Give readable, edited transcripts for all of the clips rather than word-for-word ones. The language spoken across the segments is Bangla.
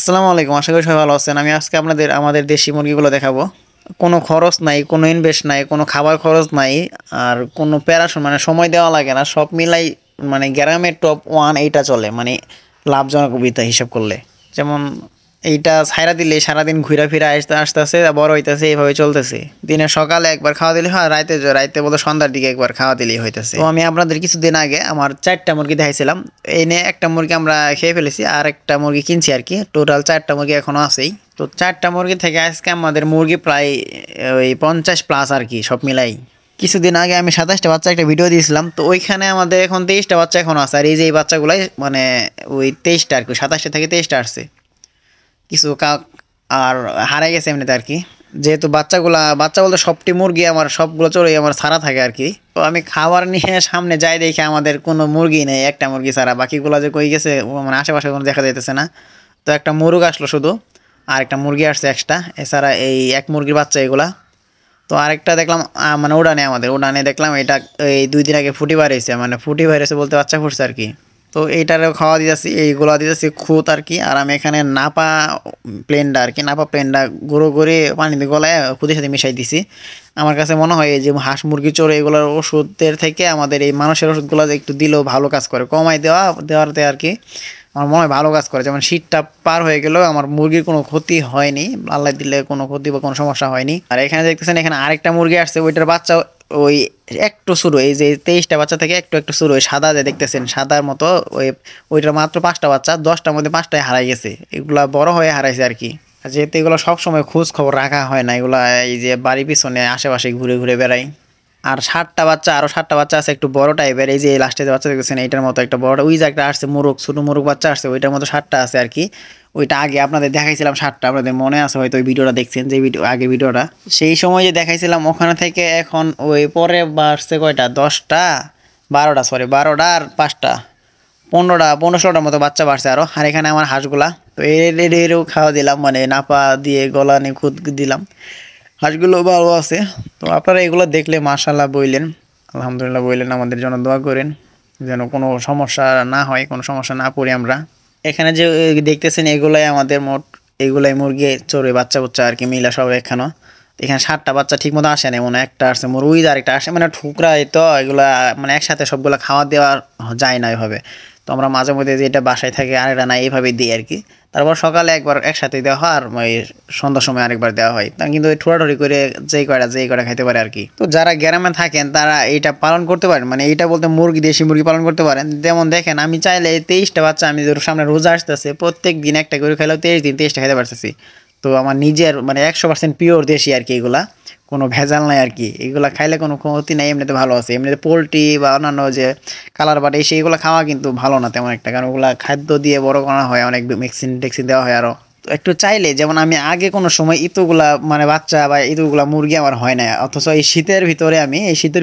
আসসালামু আলাইকুম। আশা করি সবাই ভালো আছেন। আমি আজকে আপনাদের আমাদের দেশি মুরগিগুলো দেখাবো। কোনো খরচ নাই, কোনো ইনভেস্ট নাই, কোনো খাবার খরচ নাই, আর কোনো প্যারাশন মানে সময় দেওয়া লাগে না। সব মিলাই মানে গ্রামের টপ 1 এইটা চলে, মানে লাভজনক বিতা হিসাব করলে। যেমন এইটা ছাইরা দিলে সারাদিন ঘুরা ফিরা আসতে আসতেছে, বড় হইতেছে, এইভাবে চলতেছে। দিনে সকালে একবার খাওয়া দিলে হয়, রাইতে রাইতে বলতে সন্ধ্যার দিকে একবার খাওয়া দিলেই হইতেছে। তো আমি আপনাদের কিছুদিন আগে আমার 4টা মুরগি দেখাইছিলাম। এই নিয়ে একটা মুরগি আমরা খেয়ে ফেলেছি, আর একটা মুরগি কিনছি আর কি। টোটাল 4টা মুরগি এখনো আছেই। তো 4টা মুরগি থেকে আজকে আমাদের মুরগি প্রায় ওই 50+ আর কি, সব মিলাই। কিছুদিন আগে আমি 27টা বাচ্চা একটা ভিডিও দিয়েছিলাম, তো ওইখানে আমাদের এখন 23টা বাচ্চা এখনো আছে। আর এই যে এই বাচ্চাগুলাই মানে ওই 23টা আর কি, 27টা থেকে 23টা আসছে। কিছু আর হারাই গেছে এমনিতে আর কি। যেহেতু বাচ্চা বলতে সবটি মুরগি আমার সবগুলো চড়ে আমার ছাড়া থাকে আর কি। তো আমি খাবার নিয়ে সামনে যাই, দেখি আমাদের কোনো মুরগি নেই, একটা মুরগি ছাড়া। বাকিগুলো যে কই গেছে মানে আশেপাশে কোনো দেখা যাইতেছে না। তো একটা মুরগ আসলো শুধু, আর একটা মুরগি আসছে এক্সট্রা। এছাড়া এই এক মুরগির বাচ্চা এগুলা। তো আরেকটা দেখলাম মানে উড়ানে দেখলাম এটা এই 2 দিন আগে ফুটি বাড়িয়েছে, মানে ফুটি বাড়িয়েছে বলতে বাচ্চা ফুটছে আর কি। তো এইটারও খাওয়া দিতেছি, এইগুলো দিতেছি খুদ আর কি। আর আমি এখানে নাপা প্লেনটা গুঁড়ো করে পানিতে গলায় খুদের সাথে মিশাই দিছি। আমার কাছে মনে হয় এই যে হাঁস মুরগি চড়ে এগুলোর ওষুধের থেকে আমাদের এই মানুষের ওষুধগুলো একটু দিলেও ভালো কাজ করে, কমাই দেওয়াতে আর কি। আমার মনে হয় ভালো কাজ করে। যেমন শীতটা পার হয়ে গেলেও আমার মুরগির কোনো ক্ষতি হয়নি, আল্লাহ দিলে কোনো ক্ষতি বা কোনো সমস্যা হয়নি। আর এখানে দেখতেছেন এখানে আরেকটা মুরগি আসছে, ওইটার বাচ্চা ওই একটু শুরু, এই যে 23টা বাচ্চা থেকে একটু শুরু, ওই সাদা যে দেখতেছেন সাদার মতো, ওইটার মাত্র 5টা বাচ্চা, 10টার মধ্যে 5টাই হারাই গেছে। এগুলা বড় হয়ে হারাইছে আর কি। আর যেহেতু এগুলো সবসময় খোঁজ খবর রাখা হয় না, এগুলা এই যে বাড়ির পিছনে আশেপাশে ঘুরে ঘুরে বেড়াই। আর 7টা বাচ্চা আছে একটু বড় টাইপের, এই যে লাস্টে যে বাচ্চা দেখতেছেন এইটার মতো একটা বড়, ওই যে একটা আসছে ছোট মুরগ বাচ্চা আসছে, ওইটার মতো 7টা আছে আর কি। ওইটা আগে আপনাদের দেখাইছিলাম 7টা, আপনাদের মনে আছে হয়তো ওই ভিডিওটা দেখছেন, যে ভিডিওটা সেই সময় যে দেখাইছিলাম ওখানে থেকে এখন ওই পরে বাড়ছে কয়টা, 10টা 12টা, সরি 12টা আর 5টা 15-16টার মতো বাচ্চা বাড়ছে আরও। আর এখানে আমার হাঁসগুলা, তো এরও খাওয়া দিলাম, মানে নাপা দিয়ে গলা নিয়ে খুদ দিলাম। হাঁসগুলো ভালো আছে। তো আপনারা এগুলো দেখলে মাশাআল্লাহ বললেন, আলহামদুলিল্লাহ বললেন, আমাদের জন্য দোয়া করেন যেন কোনো সমস্যা না হয়, কোনো সমস্যা না পড়ি আমরা। এখানে যে দেখতেছেন এগুলাই আমাদের এগুলাই মুরগি চড়ে বাচ্চা আর কি মিলা সব এখানে। এখানে 7টা বাচ্চা ঠিক মতো আসে না, মনে একটা আসছে মুরগি, আর একটা আসে মানে ঠুকরাই। তো এগুলা মানে একসাথে সবগুলো খাওয়া দেওয়া যায় না এভাবে। তো আমরা মাঝে মধ্যে যেটা বাসায় থাকে আরেকটা না, এইভাবেই দিই আর কি। তারপর সকালে একবার একসাথে দেওয়া হয়, আর ওই সন্ধ্যার সময় আরেকবার দেওয়া হয়। তা কিন্তু ওই ঠোড়াঠুড়ি করে যেই কয়টা খাইতে পারে আর কি। তো যারা গ্রামে থাকেন তারা এইটা পালন করতে পারেন, মানে এইটা বলতে দেশি মুরগি পালন করতে পারেন। যেমন দেখেন আমি চাইলে 23টা বাচ্চা, আমি সামনে রোজা আসতেছে, প্রত্যেক দিন একটা করে খেলেও 23 দিন 23টা খেতে পারতেছি। তো আমার নিজের মানে 100% পিওর দেশি আর কি, এগুলা কোনো ভেজাল নাই আর কি। এগুলা খাইলে কোনো ক্ষতি নাই, এমনিতে ভালো আছে। এমনিতে পোলট্রি বা অন্যান্য যে কালার বাট এই সেইগুলো খাওয়া কিন্তু ভালো না তেমন একটা, কারণ ওগুলা খাদ্য দিয়ে বড় করা হয়, অনেক ভ্যাকসিন দেওয়া হয় আরও। তো একটু চাইলে, যেমন আমি আগে কোনো সময় ইতুগুলা মানে বাচ্চা বা ইতুগুলা মুরগি আমার হয় না, অথচ এই শীতের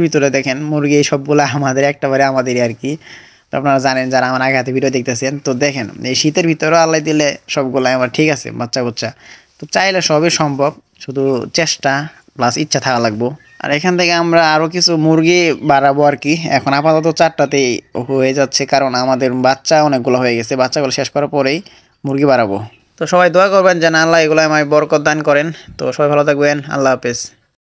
ভিতরে দেখেন মুরগি এই সবগুলা আমাদেরই আর কি। তো আপনারা জানেন যারা আমার আগে হাতে ভিডিও দেখতেছেন, তো দেখেন এই শীতের ভিতরেও আল্লাহ দিলে সবগুলাই আমার ঠিক আছে বাচ্চা। তো চাইলে সবই সম্ভব, শুধু চেষ্টা প্লাস ইচ্ছা থাকা লাগবো। আর এখান থেকে আমরা আরও কিছু মুরগি বাড়াবো আর কি। এখন আপাতত 4টাতেই হয়ে যাচ্ছে, কারণ আমাদের বাচ্চা অনেকগুলো হয়ে গেছে। বাচ্চাগুলো শেষ করার পরেই মুরগি বাড়াবো। তো সবাই দোয়া করবেন যেন আল্লাহ এগুলো আমায় বরকত দান করেন। তো সবাই ভালো থাকবেন, আল্লাহ হাফেজ।